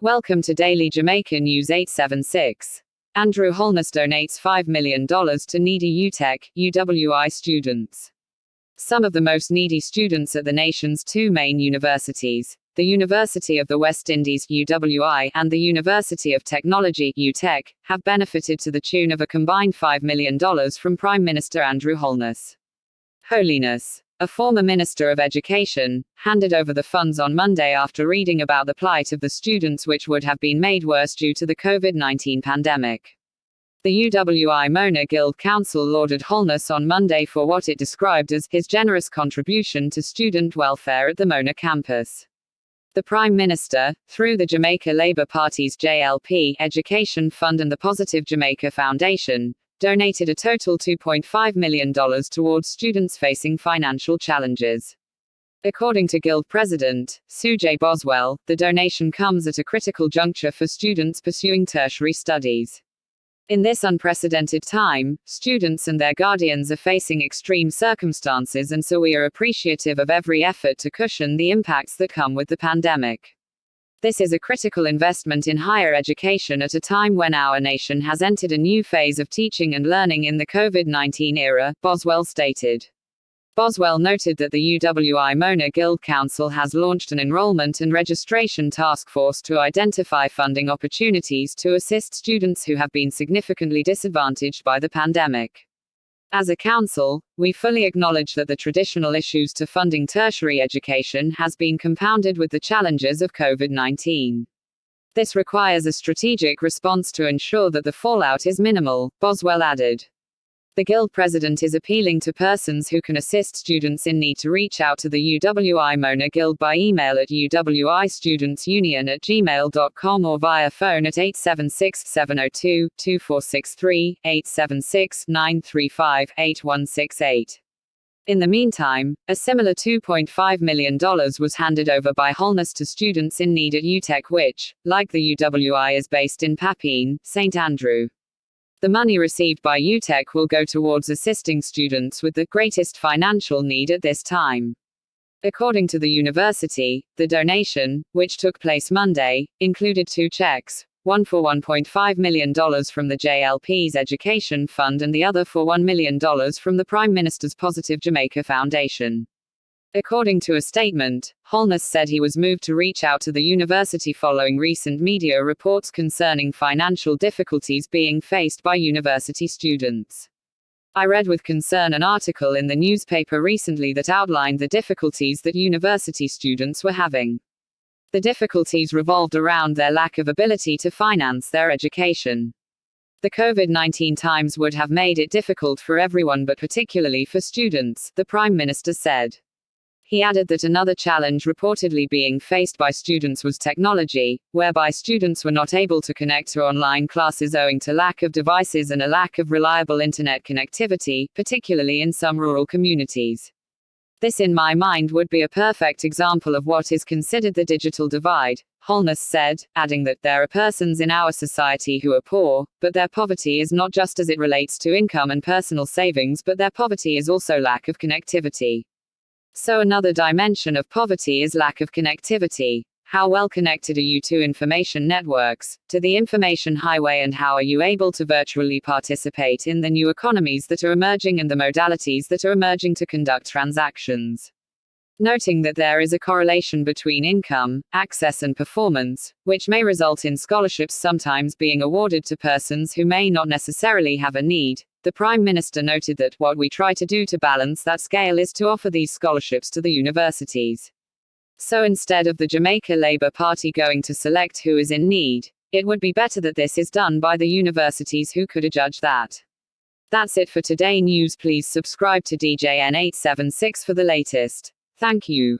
Welcome to Daily Jamaica News 876. Andrew Holness donates $5 million to needy UWI students. Some of the most needy students at the nation's two main universities, the University of the West Indies UWI and the University of Technology UTech, have benefited to the tune of a combined $5 million from Prime Minister Andrew Holness. Holiness, a former Minister of Education, handed over the funds on Monday after reading about the plight of the students which would have been made worse due to the COVID-19 pandemic. The UWI Mona Guild Council lauded Holness on Monday for what it described as his generous contribution to student welfare at the Mona campus. The Prime Minister, through the Jamaica Labour Party's JLP Education Fund and the Positive Jamaica Foundation, donated a total $2.5 million towards students facing financial challenges. According to Guild President, Sue J. Boswell, the donation comes at a critical juncture for students pursuing tertiary studies. In this unprecedented time, students and their guardians are facing extreme circumstances, and so we are appreciative of every effort to cushion the impacts that come with the pandemic. This is a critical investment in higher education at a time when our nation has entered a new phase of teaching and learning in the COVID-19 era, Boswell stated. Boswell noted that the UWI Mona Guild Council has launched an enrollment and registration task force to identify funding opportunities to assist students who have been significantly disadvantaged by the pandemic. As a council, we fully acknowledge that the traditional issues to funding tertiary education has been compounded with the challenges of COVID-19. This requires a strategic response to ensure that the fallout is minimal, Boswell added. The Guild President is appealing to persons who can assist students in need to reach out to the UWI Mona Guild by email at uwistudentsunion@gmail.com or via phone at 876-702-2463, 876-935-8168. In the meantime, a similar $2.5 million was handed over by Holness to students in need at UTech, which, like the UWI, is based in Papine, St. Andrew. The money received by UTech will go towards assisting students with the greatest financial need at this time. According to the university, the donation, which took place Monday, included two checks, one for $1.5 million from the JLP's Education Fund and the other for $1 million from the Prime Minister's Positive Jamaica Foundation. According to a statement, Holness said he was moved to reach out to the university following recent media reports concerning financial difficulties being faced by university students. I read with concern an article in the newspaper recently that outlined the difficulties that university students were having. The difficulties revolved around their lack of ability to finance their education. The COVID-19 times would have made it difficult for everyone, but particularly for students, the Prime Minister said. He added that another challenge reportedly being faced by students was technology, whereby students were not able to connect to online classes owing to lack of devices and a lack of reliable internet connectivity, particularly in some rural communities. This, in my mind, would be a perfect example of what is considered the digital divide, Holness said, adding that there are persons in our society who are poor, but their poverty is not just as it relates to income and personal savings, but their poverty is also lack of connectivity. So another dimension of poverty is lack of connectivity. How well connected are you to information networks, to the information highway, and how are you able to virtually participate in the new economies that are emerging and the modalities that are emerging to conduct transactions? Noting that there is a correlation between income, access and performance, which may result in scholarships sometimes being awarded to persons who may not necessarily have a need, the Prime Minister noted that what we try to do to balance that scale is to offer these scholarships to the universities. So instead of the Jamaica Labour Party going to select who is in need, it would be better that this is done by the universities who could judge that. That's it for today news. Please subscribe to DJN 876 for the latest. Thank you.